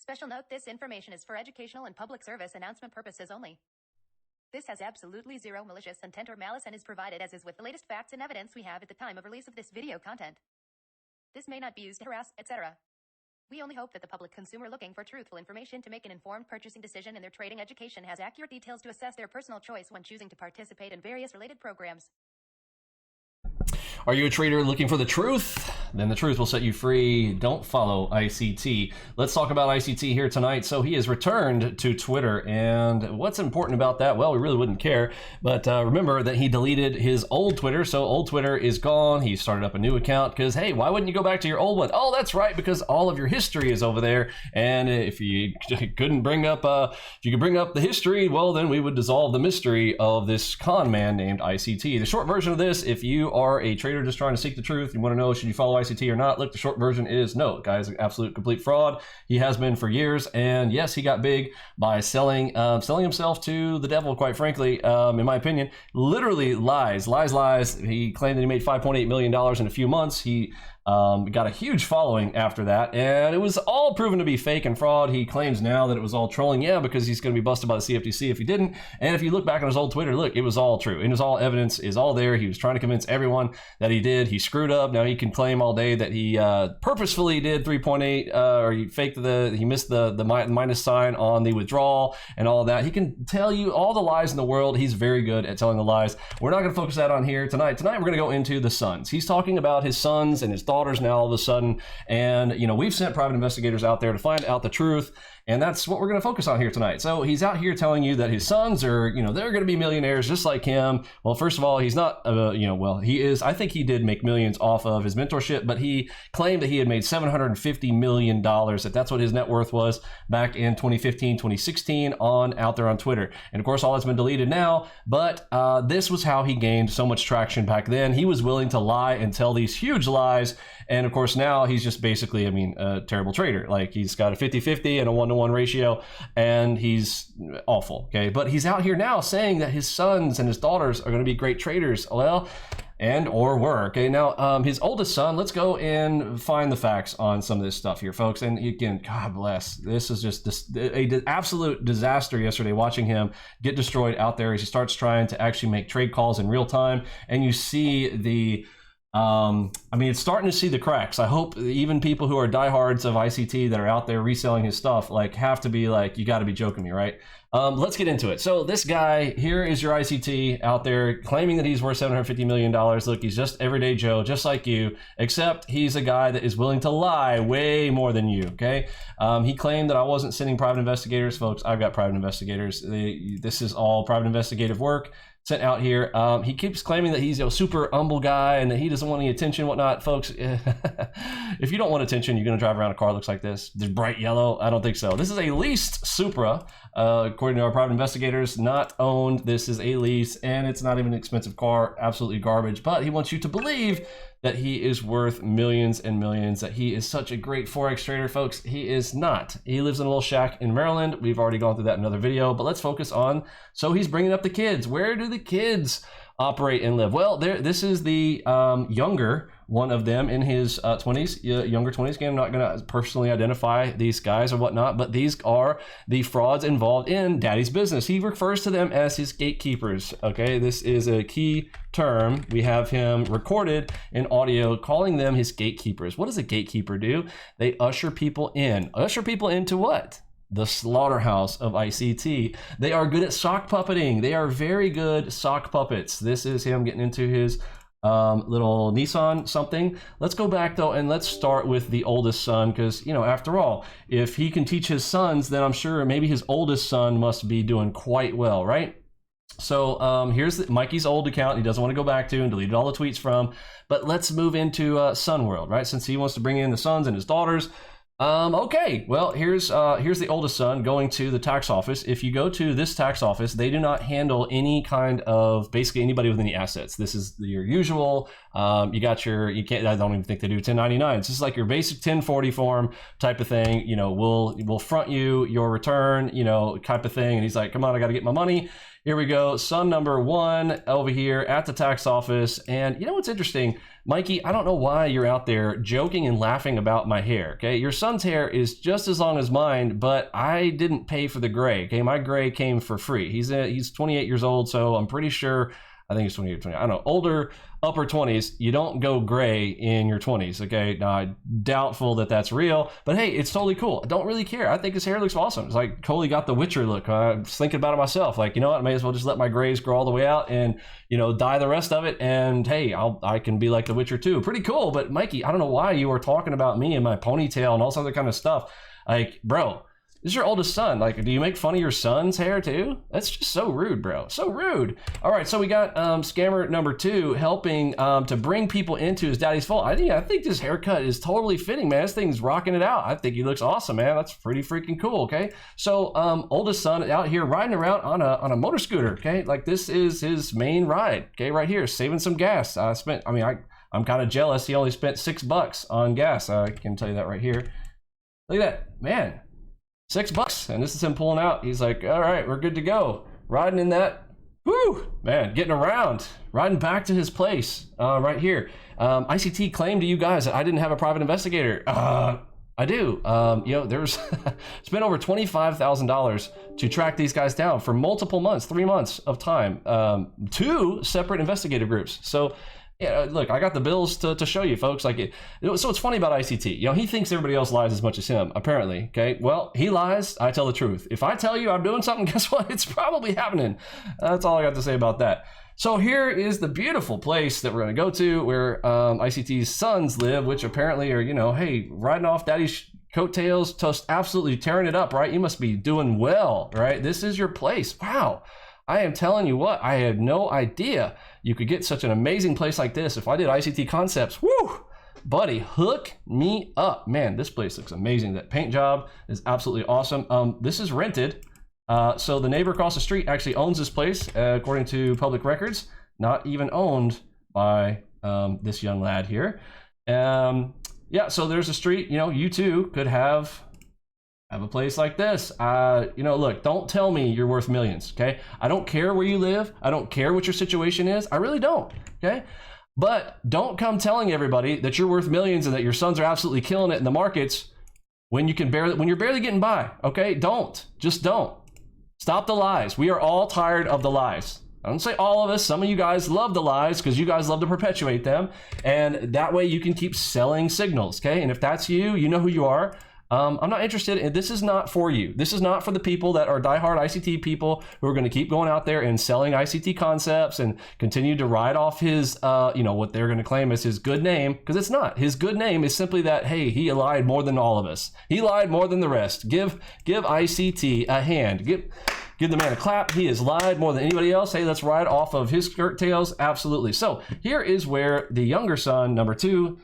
Special note, this information is for educational and public service announcement purposes only. This has absolutely zero malicious intent or malice and is provided as is with the latest facts and evidence we have at the time of release of this video content. This may not be used to harass, etc. We only hope that the public consumer looking for truthful information to make an informed purchasing decision in their trading education has accurate details to assess their personal choice when choosing to participate in various related programs. Are you a trader looking for the truth? Then the truth will set you free. Don't follow ICT. Let's talk about ICT here tonight. So he has returned to Twitter, and what's important about that? Well, we really wouldn't care, but remember that he deleted his old Twitter. So old Twitter is gone. He started up a new account because, hey, why wouldn't you go back to your old one? Oh, that's right, because all of your history is over there. And if you couldn't bring up, if you could bring up the history, well, then we would dissolve the mystery of this con man named ICT. The short version of this, if you are a trader just trying to seek the truth, you want to know, should you follow ICT or not? Look, the short version is no. The guy is an absolute complete fraud. He has been for years, and yes, he got big by selling himself to the devil, quite frankly, in my opinion. Literally lies. He claimed that he made $5.8 million in a few months. He got a huge following after that, and it was all proven to be fake and fraud. He claims now that it was all trolling, yeah, because he's going to be busted by the CFTC if he didn't. And if you look back on his old Twitter, look, it was all true. It was all evidence, is all there. He was trying to convince everyone that he did. He screwed up. Now he can claim all day that he purposefully did 3.8, or he missed the minus sign on the withdrawal and all that. He can tell you all the lies in the world. He's very good at telling the lies. We're not going to focus that on here tonight. Tonight we're going to go into the sons. He's talking about his sons and his daughters now all of a sudden, and we've sent private investigators out there to find out the truth, and that's what we're going to focus on here tonight. So he's out here telling you that his sons are, they're going to be millionaires just like him. Well, first of all, he's not, well, he is. I think he did make millions off of his mentorship, but he claimed that he had made $750 million, that's what his net worth was back in 2015, 2016 out there on Twitter. And of course, all that's been deleted now, but this was how he gained so much traction back then. He was willing to lie and tell these huge lies. And of course, now he's just basically, a terrible trader. Like, he's got a 50-50 and a 1-to-1 ratio, and he's awful, okay? But he's out here now saying that his sons and his daughters are going to be great traders. Well, or were. Okay, now his oldest son, let's go and find the facts on some of this stuff here, folks. And again, God bless, this is just an absolute disaster yesterday, watching him get destroyed out there as he starts trying to actually make trade calls in real time. And you see the it's starting to see the cracks. I hope even people who are diehards of ICT that are out there reselling his stuff, have to be like, you got to be joking me, right? Let's get into it. So this guy, here is your ICT out there claiming that he's worth $750 million. Look, he's just everyday Joe, just like you, except he's a guy that is willing to lie way more than you, okay? He claimed that I wasn't sending private investigators. Folks, I've got private investigators. This is all private investigative work sent out here. He keeps claiming that he's a super humble guy and that he doesn't want any attention, whatnot. Folks, if you don't want attention, you're going to drive around a car that looks like this. It's bright yellow. I don't think so. This is a leased Supra, according to our private investigators, not owned. This is a lease, and it's not even an expensive car. Absolutely garbage. But he wants you to believe that he is worth millions and millions, that he is such a great Forex trader. Folks, he is not. He lives in a little shack in Maryland. We've already gone through that in another video, but let's focus on, so he's bringing up the kids. Where do the kids operate and live? Well, this is the younger one of them in his 20s, younger 20s. Again, I'm not going to personally identify these guys or whatnot, but these are the frauds involved in daddy's business. He refers to them as his gatekeepers. Okay, this is a key term. We have him recorded in audio calling them his gatekeepers. What does a gatekeeper do? They usher people in. Usher people into what? The slaughterhouse of ICT. They are good at sock puppeting. They are very good sock puppets. This is him getting into his little Nissan something. Let's go back though, and let's start with the oldest son, because after all, if he can teach his sons, then I'm sure maybe his oldest son must be doing quite well, right? So here's Mikey's old account he doesn't want to go back to and deleted all the tweets from. But let's move into Son World, right? Since he wants to bring in the sons and his daughters. Okay, well, here's the oldest son going to the tax office. If you go to this tax office, they do not handle any kind of, basically anybody with any assets. This is your usual, I don't even think they do 1099s. This is like your basic 1040 form type of thing. We'll front you your return, type of thing. And he's like, come on, I got to get my money. Here we go. Son number one over here at the tax office. And what's interesting? Mikey, I don't know why you're out there joking and laughing about my hair, okay? Your son's hair is just as long as mine, but I didn't pay for the gray, okay? My gray came for free. He's 28 years old, so I'm pretty sure, I think he's 28 or 20, I don't know, older, upper 20s. You don't go gray in your 20s, okay? Now, doubtful that that's real, but hey, it's totally cool. I don't really care. I think his hair looks awesome. It's like totally got the Witcher look. I was thinking about it myself. Like, you know what? I may as well just let my grays grow all the way out and, you know, dye the rest of it. And hey, I can be like the Witcher too. Pretty cool. But Mikey, I don't know why you were talking about me and my ponytail and all this other kind of stuff. Like, bro, this is your oldest son. Like, do you make fun of your son's hair too? That's just so rude, bro. So rude. All right, so we got scammer number 2 helping to bring people into his daddy's fold. I think this haircut is totally fitting, man. This thing's rocking it out. I think he looks awesome, man. That's pretty freaking cool, okay? So oldest son out here riding around on a motor scooter, okay? Like, this is his main ride, okay? Right here, saving some gas. I'm kind of jealous. He only spent $6 on gas. I can tell you that right here. Look at that, man. $6, and this is him pulling out. He's like, all right, we're good to go. Riding in that, whoo, man, getting around, riding back to his place right here. ICT claimed to you guys that I didn't have a private investigator. I do. You know, there's spent over $25,000 to track these guys down for multiple months, 3 months of time, 2 separate investigative groups. So yeah, look, I got the bills to show you, folks. Like, so it's funny about ICT. You know, he thinks everybody else lies as much as him, apparently. Okay, well, he lies. I tell the truth. If I tell you I'm doing something, guess what? It's probably happening. That's all I got to say about that. So here is the beautiful place that we're going to go to, where ICT's sons live, which apparently are, you know, hey, riding off daddy's coattails, just absolutely tearing it up, right? You must be doing well, right? This is your place. Wow. I am telling you what, I had no idea you could get such an amazing place like this. If I did ICT Concepts, whoo, buddy, hook me up. Man, this place looks amazing. That paint job is absolutely awesome. This is rented. So the neighbor across the street actually owns this place, according to public records, not even owned by this young lad here. Yeah, so there's a street, you know, you too could have a place like this. You know, look, don't tell me you're worth millions, okay? I don't care where you live. I don't care what your situation is. I really don't, okay? But don't come telling everybody that you're worth millions and that your sons are absolutely killing it in the markets when you're barely getting by, okay? Just don't. Stop the lies. We are all tired of the lies. I don't say all of us. Some of you guys love the lies because you guys love to perpetuate them. And that way you can keep selling signals, okay? And if that's you, you know who you are. I'm not interested in, this is not for you. This is not for the people that are diehard ICT people who are going to keep going out there and selling ICT concepts and continue to ride off his, you know, what they're going to claim as his good name, because it's not. His good name is simply that, hey, he lied more than all of us. He lied more than the rest. Give ICT a hand. Give the man a clap. He has lied more than anybody else. Hey, let's ride off of his skirt tails. Absolutely. So here is where the younger son, number 2,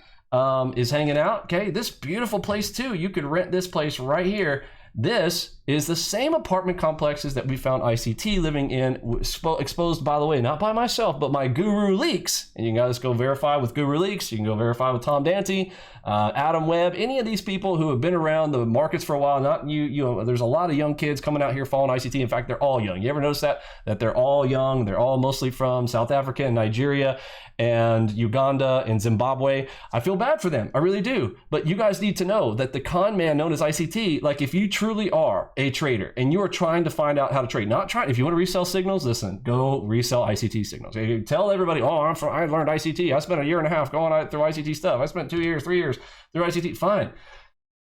is hanging out. Okay, this beautiful place too. You could rent this place right here. This is the same apartment complexes that we found ICT living in, exposed, by the way, not by myself, but my Guru Leaks. And you can guys go verify with Guru Leaks. You can go verify with Tom Dante, Adam Webb, any of these people who have been around the markets for a while. Not you know, there's a lot of young kids coming out here following ICT. In fact, they're all young. You ever notice that they're all young? They're all mostly from South Africa and Nigeria and Uganda and Zimbabwe. I feel bad for them. I really do. But you guys need to know that the con man known as ICT, like, if you truly are a trader and you are trying to find out how to trade, if you want to resell signals, listen, go resell ICT signals. You tell everybody, oh, I learned ICT. I spent a year and a half going through ICT stuff. I spent 2 years, 3 years through ICT. Fine.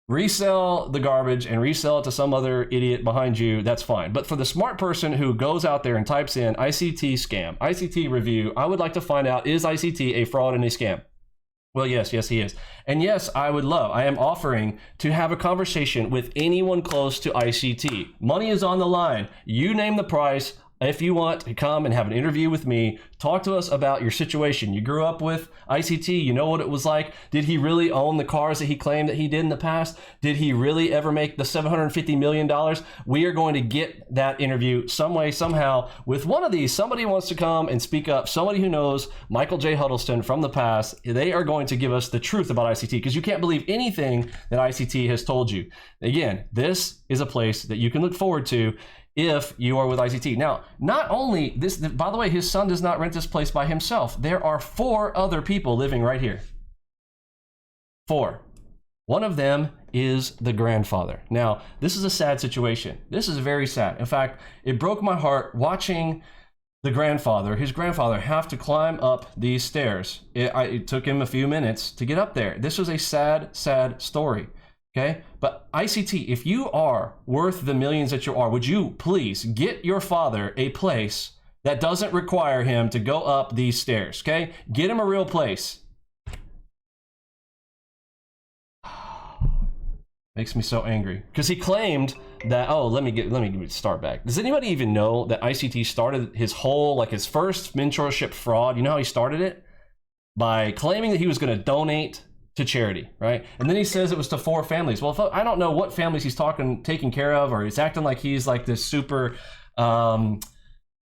Resell the garbage and resell it to some other idiot behind you. That's fine. But for the smart person who goes out there and types in ICT scam, ICT review, I would like to find out, is ICT a fraud and a scam? Well, yes, he is. And yes, I am offering to have a conversation with anyone close to ICT. Money is on the line. You name the price. If you want to come and have an interview with me, talk to us about your situation. You grew up with ICT. You know what it was like. Did he really own the cars that he claimed that he did in the past? Did he really ever make the $750 million? We are going to get that interview some way, somehow, with one of these. Somebody wants to come and speak up. Somebody who knows Michael J. Huddleston from the past. They are going to give us the truth about ICT, because you can't believe anything that ICT has told you. Again, this is a place that you can look forward to if you are with ICT. Now, not only this, by the way, his son does not rent this place by himself. There are 4 other people living right here. 4. One of them is the grandfather. Now, this is a sad situation. This is very sad. In fact, it broke my heart watching his grandfather, have to climb up these stairs. It took him a few minutes to get up there. This was a sad, sad story. Okay, but ICT, if you are worth the millions that you are, would you please get your father a place that doesn't require him to go up these stairs? Okay, get him a real place. Makes me so angry because he claimed that, oh, let me start back. Does anybody even know that ICT started his whole, like his first mentorship fraud? You know how he started it? By claiming that he was going to donate to charity, right? And then he says it was to 4 families. Well, I don't know what families he's taking care of, or he's acting like he's like this super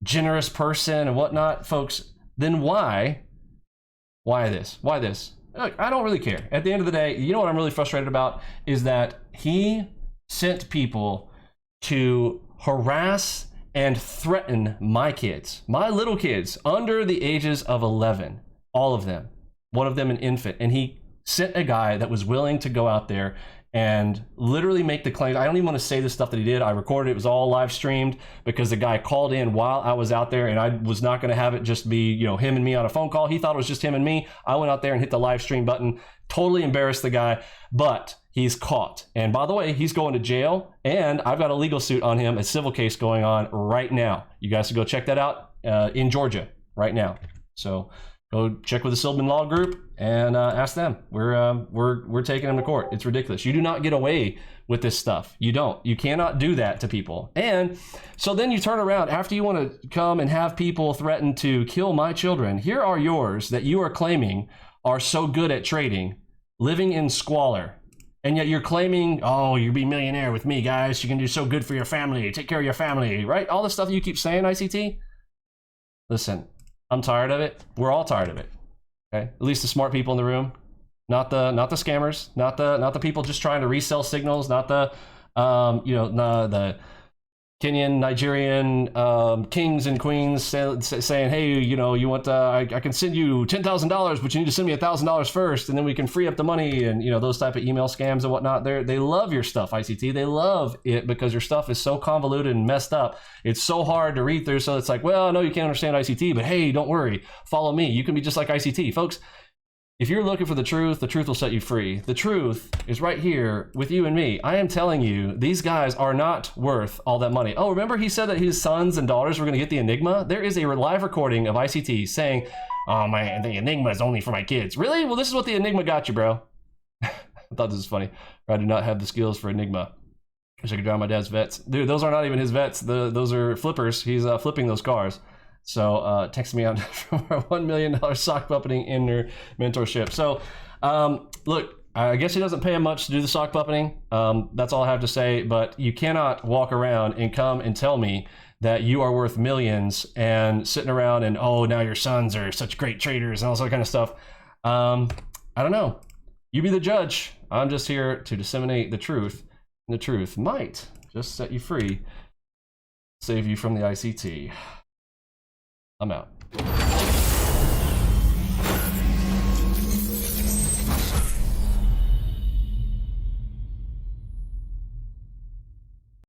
generous person and whatnot, folks. Then why this? Why this? Look, I don't really care. At the end of the day, you know what I'm really frustrated about is that he sent people to harass and threaten my kids, my little kids under the ages of 11, all of them, one of them an infant. And he sent a guy that was willing to go out there and literally make the claim. I don't even want to say the stuff that he did. I recorded it. It was all live streamed because the guy called in while I was out there, and I was not going to have it just be, you know, him and me on a phone call. He thought it was just him and me. I went out there and hit the live stream button, totally embarrassed the guy, but he's caught. And by the way, he's going to jail, and I've got a legal suit on him, a civil case going on right now. You guys should go check that out in Georgia right now. So go check with the Silverman Law Group and ask them. We're taking them to court. It's ridiculous. You do not get away with this stuff. You don't. You cannot do that to people. And so then you turn around after you want to come and have people threaten to kill my children. Here are yours that you are claiming are so good at trading, living in squalor. And yet you're claiming, oh, you'll be a millionaire with me, guys. You can do so good for your family. Take care of your family, right? All the stuff you keep saying, ICT. Listen, I'm tired of it. We're all tired of it. Okay, at least the smart people in the room, not the scammers, not the people just trying to resell signals, not the the Kenyan, Nigerian kings and queens saying, hey, you know, you want I can send you $10,000, but you need to send me $1,000 first, and then we can free up the money, and you know, those type of email scams and whatnot. They love your stuff, ICT. They love it because your stuff is so convoluted and messed up. It's so hard to read through. So it's like, well, I know you can't understand ICT, but hey, don't worry, follow me. You can be just like ICT, folks. If you're looking for the truth will set you free. The truth is right here with you and me. I am telling you, these guys are not worth all that money. Oh, remember he said that his sons and daughters were going to get the Enigma? There is a live recording of ICT saying, oh, the Enigma is only for my kids. Really? Well, this is what the Enigma got you, bro. I thought this was funny. I do not have the skills for Enigma. Wish I could drive my dad's vets. Dude, those are not even his vets. Those are flippers. He's flipping those cars. So text me out for our $1 million sock puppeting in your mentorship. So look, I guess he doesn't pay him much to do the sock puppeting. That's all I have to say. But you cannot walk around and come and tell me that you are worth millions and sitting around and, oh, now your sons are such great traders and all that kind of stuff. I don't know. You be the judge. I'm just here to disseminate the truth. And the truth might just set you free, save you from the ICT. I'm out.